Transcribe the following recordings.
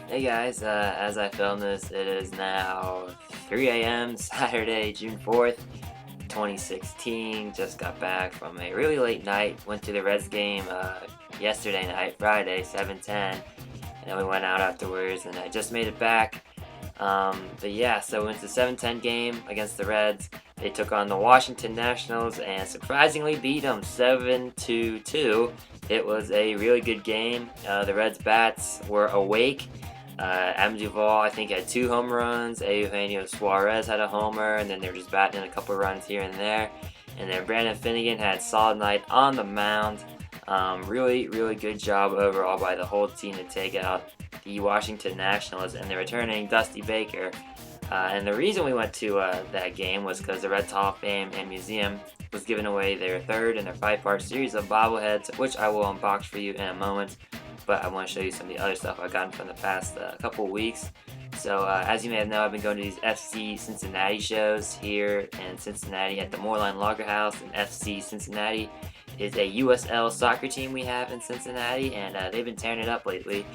Hey guys, as I film this, it is now 3 a.m. Saturday, June 4th, 2016. Just got back from a really late night. Went to the Reds game yesterday night, Friday, 7:10, and then we went out afterwards, and I just made it back. But yeah, so we went to the 7:10 game against the Reds. They took on the Washington Nationals and surprisingly beat them 7-2. It was a really good game. The Reds bats were awake. Adam Duvall, I think, had 2 home runs. Eugenio Suarez had a homer, and then they were just batting in a couple runs here and there. And then Brandon Finnegan had a solid night on the mound. Really, really good job overall by the whole team to take out the Washington Nationals and the returning Dusty Baker. And the reason we went to that game was because the Reds Hall of Fame and Museum was giving away their third in their 5-part series of bobbleheads, which I will unbox for you in a moment. But I want to show you some of the other stuff I've gotten from the past couple of weeks. So as you may have known, I've been going to these FC Cincinnati shows here in Cincinnati at the Moorline Lager House. And FC Cincinnati is a USL soccer team we have in Cincinnati, and they've been tearing it up lately.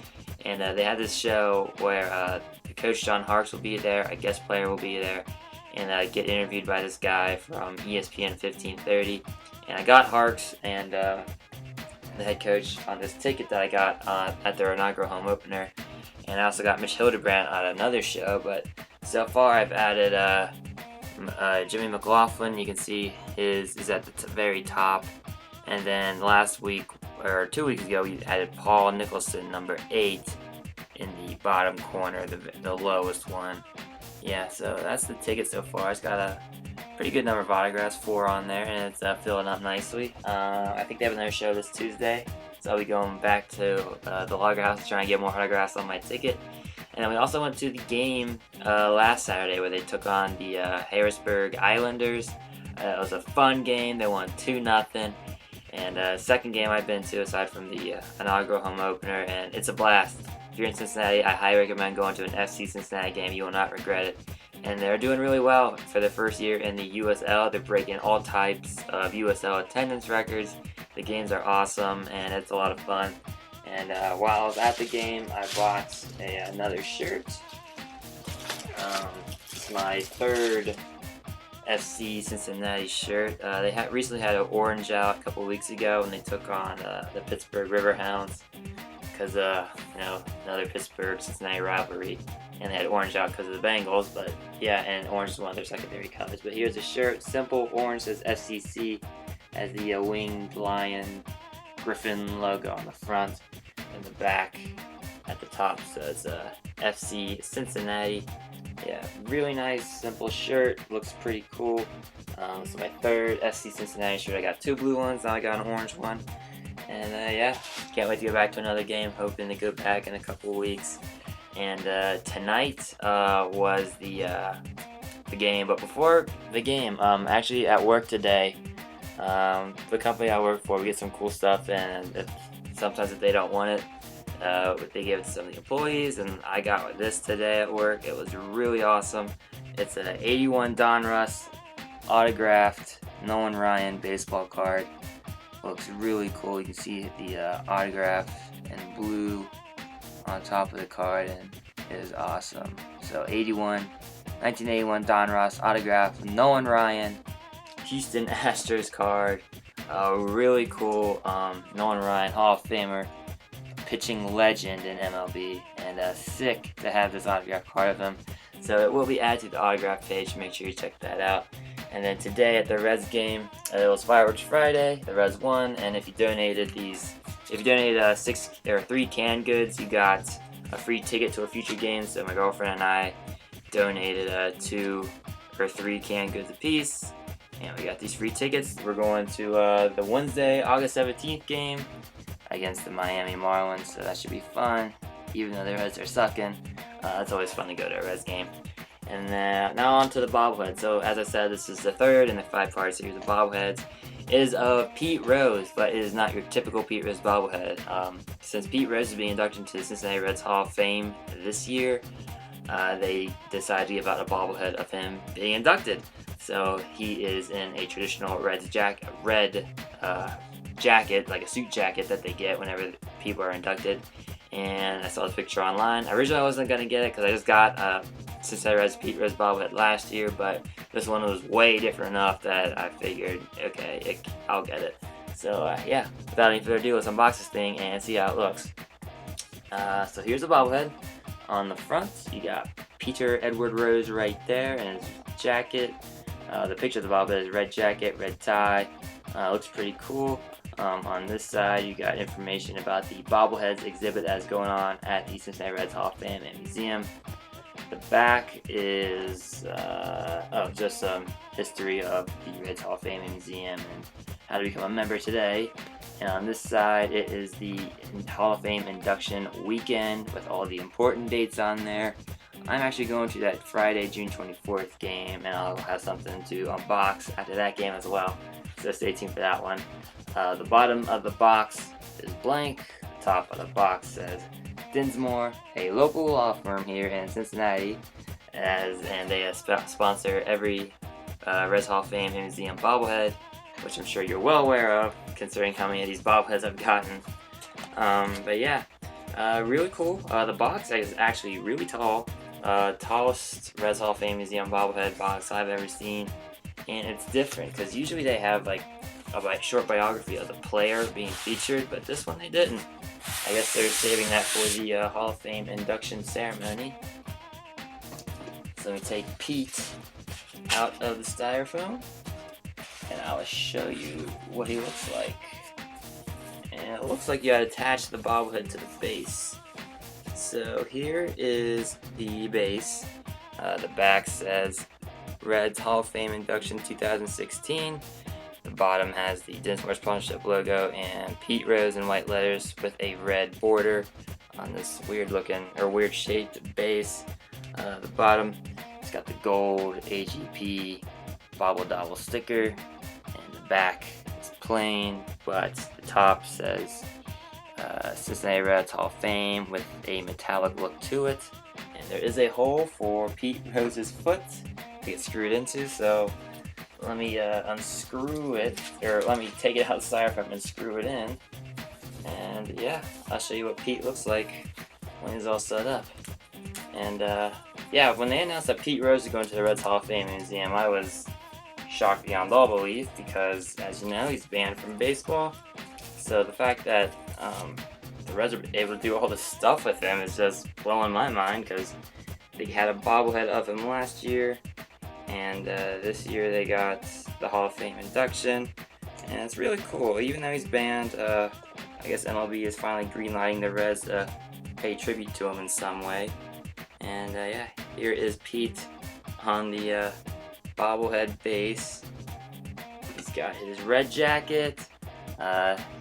And they had this show where Coach John Harkes will be there, a guest player will be there, and get interviewed by this guy from ESPN 1530. And I got Harkes and the head coach on this ticket that I got at their inaugural home opener. And I also got Mitch Hildebrandt on another show, but so far I've added Jimmy McLaughlin. You can see his is at the very top. And then last week, or 2 weeks ago, we added Paul Nicholson, number 8, in the bottom corner, the lowest one. Yeah, so that's the ticket so far. It's got a pretty good number of autographs, 4 on there, and it's filling up nicely. I think they have another show this Tuesday, so I'll be going back to the Lager House to try and get more autographs on my ticket. And then we also went to the game last Saturday where they took on the Harrisburg Islanders. It was a fun game. They won 2-0. And second game I've been to aside from the inaugural home opener, and it's a blast. If you're in Cincinnati, I highly recommend going to an FC Cincinnati game. You will not regret it. And they're doing really well for their first year in the USL. They're breaking all types of USL attendance records. The games are awesome, and it's a lot of fun. And while I was at the game, I bought another shirt. It's my third FC Cincinnati shirt. They recently had an orange out a couple weeks ago when they took on the Pittsburgh Riverhounds because another Pittsburgh Cincinnati rivalry, and they had orange out because of the Bengals. But yeah, and orange is one of their secondary colors. But here's a shirt, simple orange, says FCC, has the winged lion griffin logo on the front, and the back at the top says FC Cincinnati. Yeah, really nice, simple shirt. Looks pretty cool. This is my third FC Cincinnati shirt. I got 2 blue ones, now I got an orange one. And yeah, can't wait to go back to another game. Hoping to go back in a couple of weeks. And tonight was the game. But before the game, actually at work today, the company I work for, we get some cool stuff, and sometimes if they don't want it, they give it to some of the employees, and I got this today at work. It was really awesome. It's an 81 Donruss autographed Nolan Ryan baseball card. Looks really cool. You can see the autograph in blue on top of the card, and it is awesome. So 1981 Donruss autographed Nolan Ryan Houston Astros card. Really cool. Nolan Ryan, Hall of Famer, pitching legend in MLB, and sick to have this autograph card of him. So it will be added to the autograph page. Make sure you check that out. And then today at the Reds game, it was Fireworks Friday. The Reds won, and if you donated 3 canned goods, you got a free ticket to a future game. So my girlfriend and I donated 2 or 3 canned goods apiece, and we got these free tickets. We're going to the Wednesday, August 17th game against the Miami Marlins, so that should be fun, even though the Reds are sucking. It's always fun to go to a Reds game. And now on to the bobblehead. So as I said, this is the third in the 5-part series of bobbleheads. It is of Pete Rose, but it is not your typical Pete Rose bobblehead. Since Pete Rose is being inducted into the Cincinnati Reds Hall of Fame this year, they decided to give out a bobblehead of him being inducted. So he is in a traditional red jacket, like a suit jacket that they get whenever people are inducted. and I saw the picture online. Originally I wasn't gonna get it because I just got Cincinnati Reds Pete Rose bobblehead last year, but this one was way different enough that I figured, okay, I'll get it. So yeah, without any further ado, let's unbox this thing and see how it looks. So here's the bobblehead. On the front, you got Peter Edward Rose right there and his jacket. The picture of the bobblehead is red jacket, red tie. Looks pretty cool. On this side, you got information about the bobbleheads exhibit that's going on at the Cincinnati Reds Hall of Fame and Museum. The back is just some history of the Reds Hall of Fame and Museum and how to become a member today. And on this side, it is the Hall of Fame induction weekend with all the important dates on there. I'm actually going to that Friday, June 24th game, and I'll have something to unbox after that game as well. So stay tuned for that one. The bottom of the box is blank. The top of the box says Dinsmore, a local law firm here in Cincinnati, and they sponsor every Reds Hall of Fame and Museum bobblehead, which I'm sure you're well aware of, considering how many of these bobbleheads I've gotten. But yeah, really cool. The box is actually really tall. Tallest Reds Hall of Fame Museum bobblehead box I've ever seen, and it's different because usually they have like a short biography of the player being featured, but this one they didn't. I guess they're saving that for the Hall of Fame induction ceremony. So let me take Pete out of the styrofoam, and I'll show you what he looks like. And it looks like you gotta attach the bobblehead to the base. So here is the base. The back says Reds Hall of Fame Induction 2016. The bottom has the Dinsmore sponsorship logo and Pete Rose in white letters with a red border on this weird shaped base. The bottom, it's got the gold AGP Bobble Dobble sticker, and the back is plain, but the top says Cincinnati Reds Hall of Fame with a metallic look to it. And there is a hole for Pete Rose's foot to get screwed into, so let me unscrew it, or let me take it outside and screw it in. And yeah, I'll show you what Pete looks like when he's all set up. And yeah, when they announced that Pete Rose is going to the Reds Hall of Fame Museum, I was shocked beyond all belief because, as you know, he's banned from baseball. So the fact that the Reds are able to do all this stuff with him is just blowing my mind, because they had a bobblehead of him last year, and this year they got the Hall of Fame induction, and it's really cool. Even though he's banned, I guess MLB is finally greenlighting the Reds to pay tribute to him in some way. And yeah, here is Pete on the bobblehead base. He's got his red jacket.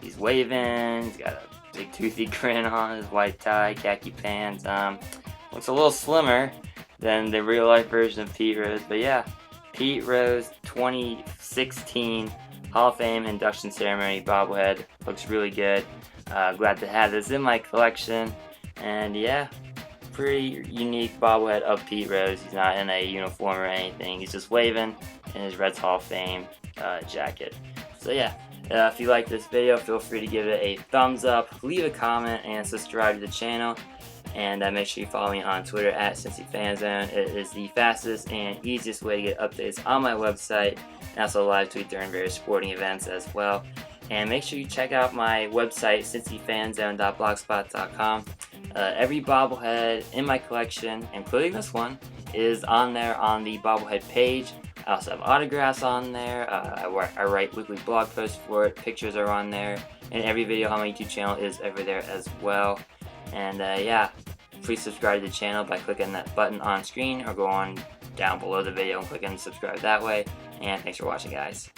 He's waving. He's got a big toothy grin on his white tie, khaki pants. Looks a little slimmer than the real life version of Pete Rose. But yeah, Pete Rose 2016 Hall of Fame induction ceremony bobblehead. Looks really good. Glad to have this in my collection. And yeah, pretty unique bobblehead of Pete Rose. He's not in a uniform or anything. He's just waving in his Reds Hall of Fame jacket. So yeah, if you like this video, feel free to give it a thumbs up, leave a comment, and subscribe to the channel. And make sure you follow me on Twitter at CincyFanZone. It is the fastest and easiest way to get updates on my website, and also live tweet during various sporting events as well. And make sure you check out my website, cincyfanzone.blogspot.com. Every bobblehead in my collection, including this one, is on there on the bobblehead page. I also have autographs on there. I write weekly blog posts for it. Pictures are on there. And every video on my YouTube channel is over there as well. And yeah, please subscribe to the channel by clicking that button on screen, or go on down below the video and click and subscribe that way. And thanks for watching, guys.